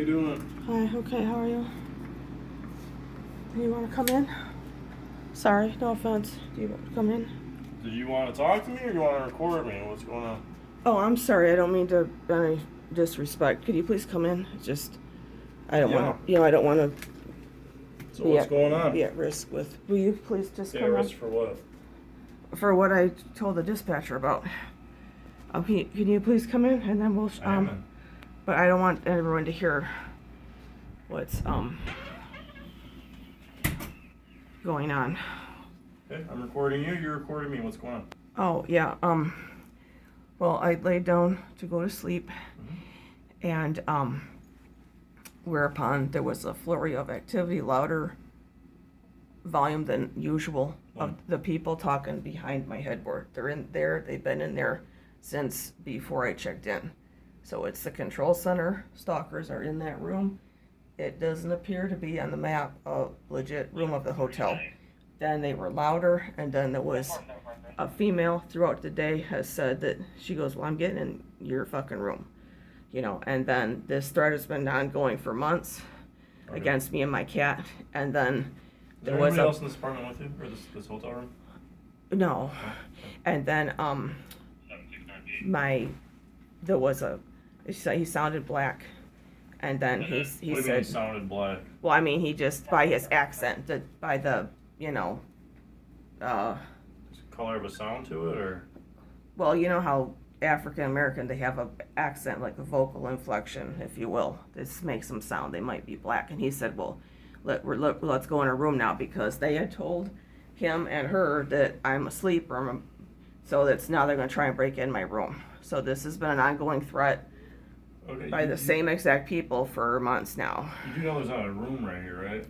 you doing? Hi, okay, how are you? You want to come in? Sorry, no offense. Do you want to come in? Did you want to talk to me or do you want to record me? What's going on? Oh, I'm sorry. I don't mean to any disrespect. Could you please come in? It's just, I don't want to, I don't want to So what's going on? be at risk with. Will you please just Be come at in? risk for what? For what I told the dispatcher about. Can you please come in and then we'll. But I don't want everyone to hear what's going on. Okay, I'm recording you. You're recording me. What's going on? Oh yeah. Well, I laid down to go to sleep, and whereupon there was a flurry of activity, louder volume than usual of the people talking behind my headboard. They're in there. They've been in there since before I checked in. So it's the control center. Stalkers are in that room. It doesn't appear to be on the map a legit room of the hotel. Then they were louder, and then there was a female throughout the day has said that she goes, well, I'm getting in your fucking room, and then this threat has been ongoing for months against me and my cat, and then there was anybody else in this apartment with you, or this hotel room? No. And then there was he sounded black, and then he what do you said mean he sounded black? Well, I mean, he just, by his accent, by the Color of a sound to it, or? Well, you know how African American, they have a accent, like a vocal inflection, if you will. This makes them sound, they might be black. And he said, well, let's go in a room now, because they had told him and her that I'm asleep, so that's now they're going to try and break in my room. So this has been an ongoing threat by the same exact people for months now. You do know there's not a room right here, right?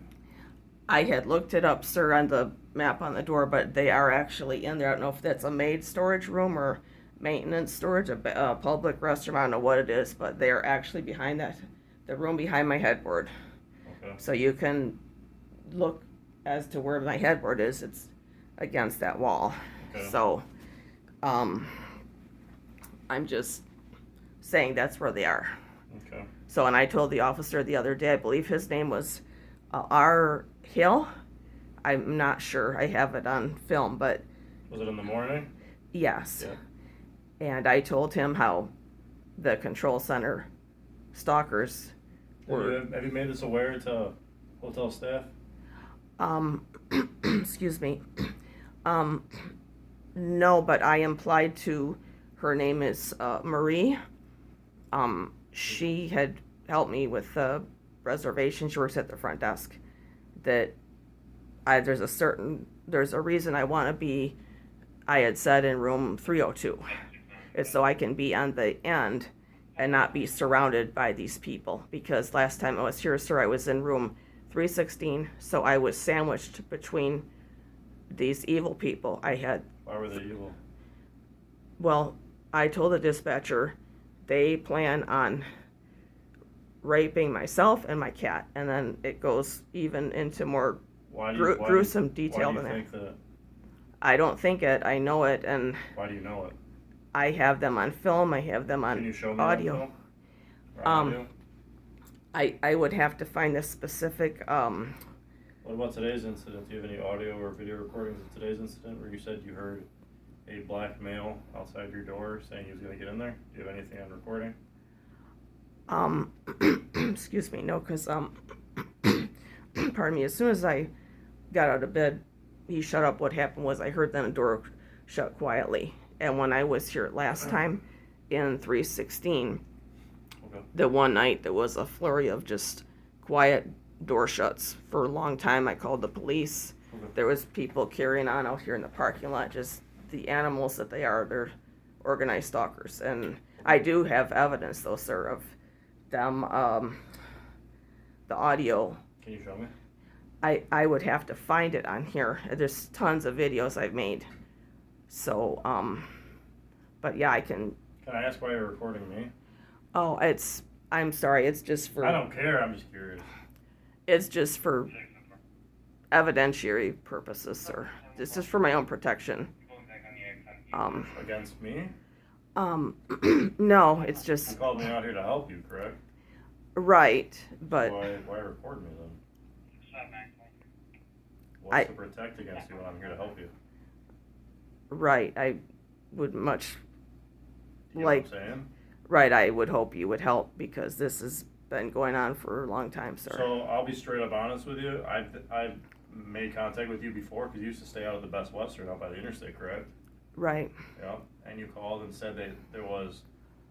I had looked it up, sir, on the map on the door, but they are actually in there. I don't know if that's a maid storage room or maintenance storage, a public restroom. I don't know what it is, but they are actually behind the room behind my headboard. Okay. So you can look as to where my headboard is. It's against that wall. Okay. So, I'm just saying that's where they are. Okay. So, and I told the officer the other day, I believe his name was R. Hill. I'm not sure. I have it on film, but... Was it in the morning? Yes. Yeah. And I told him how the control center stalkers were... Have you made this aware to hotel staff? Excuse me. No, but I implied to... Her name is Marie. She had helped me with the reservation. She works at the front desk. That there's a reason I want to be, I had said, in room 302. It's so I can be on the end and not be surrounded by these people. Because last time I was here, sir, I was in room 316, so I was sandwiched between these evil people. Why were they evil? Well, I told the dispatcher they plan on raping myself and my cat, and then it goes even into more gruesome detail than that. Why do you think that? I don't think it. I know it, and why do you know it? I have them on film. I have them on audio. Can you show me audio? Audio? I would have to find this specific. What about today's incident? Do you have any audio or video recordings of today's incident where you said you heard a black male outside your door saying he was going to get in there? Do you have anything on recording? Excuse me, no, because, pardon me, as soon as I got out of bed, he shut up. What happened was I heard the door shut quietly. And when I was here last time in 316, the one night there was a flurry of just quiet door shuts for a long time. I called the police. There was people carrying on out here in the parking lot, just the animals that they are. They're organized stalkers. And I do have evidence, though, sir, of them, the audio. Can you show me? I would have to find it on here. There's tons of videos I've made. So, but yeah, I can. Can I ask why you're recording me? Oh, I'm sorry, it's just for. I don't care, I'm just curious. It's just for evidentiary purposes, sir. It's just for my own protection. Against me? No, it's just. You called me out here to help you, correct? Right, but Why record me then? I- What's to protect against you when I'm here to help you? right, I would much You know like, what I'm saying? right, I would hope you would help because this has been going on for a long time, sir. So I'll be straight up honest with you. I've made contact with you before because you used to stay out of the Best Western out by the interstate, correct? Right, Yeah. And you called and said that there was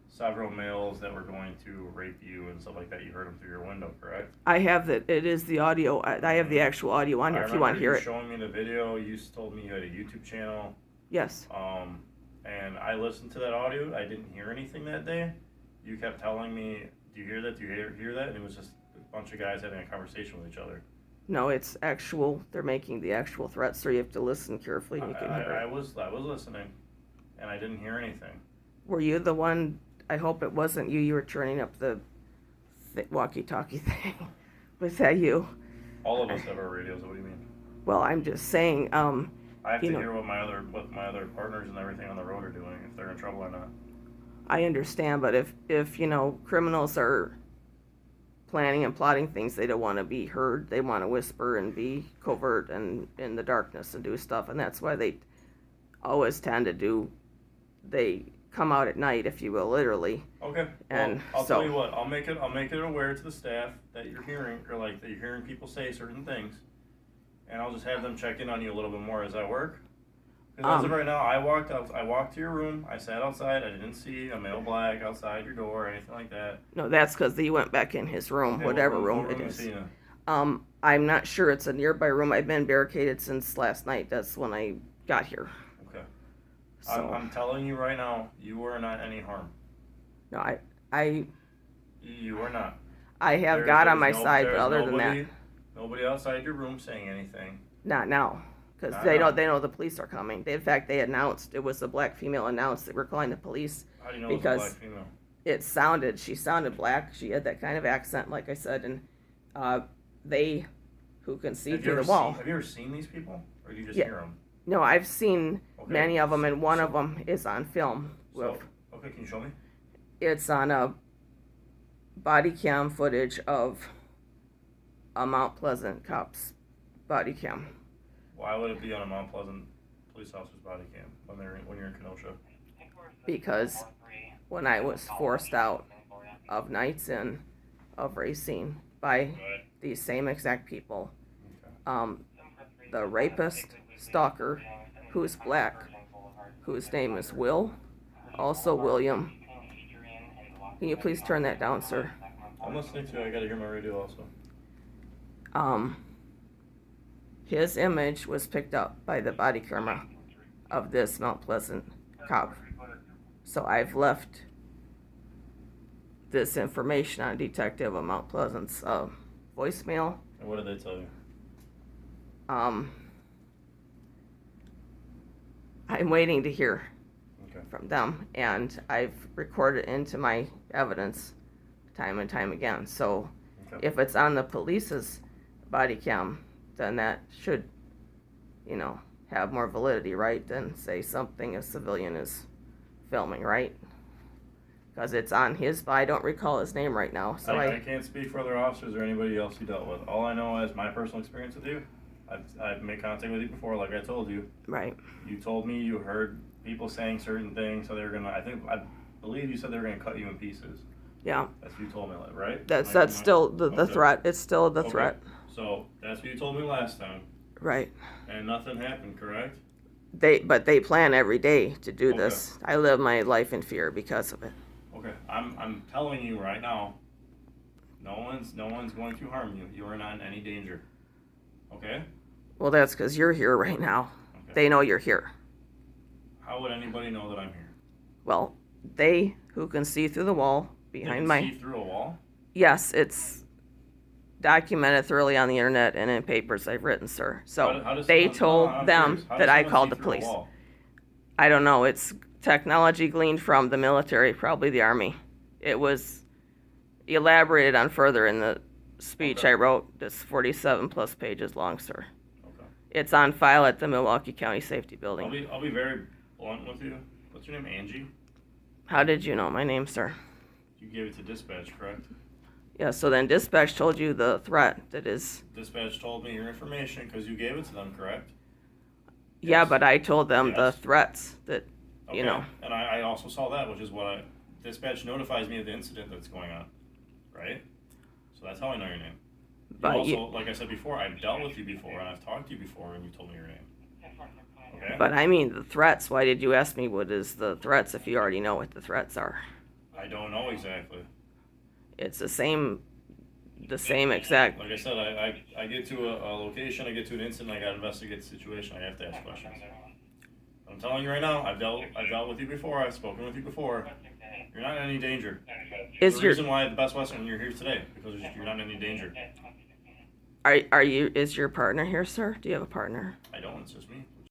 several males that were going to rape you and stuff like that. You heard them through your window, correct? I have that, it is the audio, I have the actual audio on here if you want to hear I it. remember you showing me the video. You told me you had a YouTube channel. Yes, And I listened to that audio. I didn't hear anything that day. You kept telling me, "Do you hear that? Do you hear that?" And it was just a bunch of guys having a conversation with each other. no, it's actual, they're making the actual threats, so you have to listen carefully and you can hear I it. was listening, and I didn't hear anything. Were you the one, I hope it wasn't you were turning up the walkie-talkie thing. Was that you? All of us have our radios. What do you mean? Well, I'm just saying, I have to You know- hear what my other partners and everything on the road are doing, if they're in trouble or not. I understand, but if criminals are planning and plotting things, they don't want to be heard. They want to whisper and be covert and in the darkness and do stuff, and that's why they always tend to do. They come out at night, if you will, literally. Okay. And well, I'll so- tell you what. I'll make it aware to the staff that you're hearing, or like that you're hearing people say certain things, and I'll just have them check in on you a little bit more. Does that work? Because as of right now, I walked to your room. I sat outside. I didn't see a male black outside your door or anything like that. No, that's because he went back in his room, Okay, whatever what room it you is. seen in? I'm not sure. It's a nearby room. I've been barricaded since last night. That's when I got here. Okay. So I'm telling you right now, you were not any harm. no, I You were not. have God on my side, but there's other than that, nobody outside your room saying anything. not now. Because Not they now. know the police are coming. In fact, they announced, it was a black female announced that we're calling the police. How do you know it was a Because black female? She sounded black. She had that kind of accent, like I said, and they who can see through the wall. Have you ever seen these people, or do you just Yeah. hear them? No, I've seen Okay. many of them, and one of them is on film. So, okay, can you show me? It's on a body cam footage of a Mount Pleasant cop's body cam. Why would it be on a Mount Pleasant police officer's body cam when you're in Kenosha? Because when I was forced out of nights in of racing by these same exact people, the rapist stalker, who's black, whose name is Will, also William. Can you please turn that down, sir? I'm listening to you. I gotta hear my radio also. His image was picked up by the body camera of this Mount Pleasant cop. So I've left this information on Detective of Mount Pleasant's voicemail. And what did they tell you? I'm waiting to hear Okay. from them, and I've recorded into my evidence time and time again. So Okay. if it's on the police's body cam, then that should, have more validity, right, than say something a civilian is filming, right? Because it's on his, I don't recall his name right now, so I can't speak for other officers or anybody else you dealt with. All I know is my personal experience with you. I've made contact with you before, like I told you. right. You told me you heard people saying certain things, so they were gonna. I believe you said they were gonna cut you in pieces. Yeah, That's what you told me, right? that's Like, still the Okay. threat. It's still the Okay. threat, So that's what you told me last time, right? and nothing happened, correct? But they plan every day to do Okay. this. I live my life in fear because of it. Okay, I'm telling you right now, no one's going to harm you. You are not in any danger. Okay? Well, that's because you're here right now. Okay. They know you're here. How would anybody know that I'm here? Well, they who can see through the wall They behind can my. see through a wall? Yes, it's documented thoroughly on the internet and in papers I've written, sir. So How does they someone- told I'm them curious. How that does I someone called see the through a police. wall? I don't know. It's technology gleaned from the military, probably the Army. It was elaborated on further in the speech Okay. I wrote. That's 47 plus pages long, sir. Okay. It's on file at the Milwaukee County Safety Building. I'll be very blunt with you. What's your name, Angie? How did you know my name, sir? You gave it to dispatch, correct? Yeah, so then dispatch told you the threat that is, Dispatch told me your information because you gave it to them, correct? yeah, Yes. but I told them the Yes. threats that, Okay. you know, And I also saw that, which is what dispatch notifies me of the incident that's going on, right? So that's how I know your name. You But also, you- like I said before, I've dealt with you before and I've talked to you before and you told me your name. Okay? but I mean the threats. Why did you ask me what is the threats if you already know what the threats are? I don't know exactly. It's the same exact. Like I said, I get to a location, I get to an incident, I gotta investigate the situation, I have to ask questions. I'm telling you right now, I've dealt with you before, I've spoken with you before. You're not in any danger. Is the your reason why the Best Western you're here today, because you're not in any danger. are you is your partner here, sir? Do you have a partner? I don't, it's just me.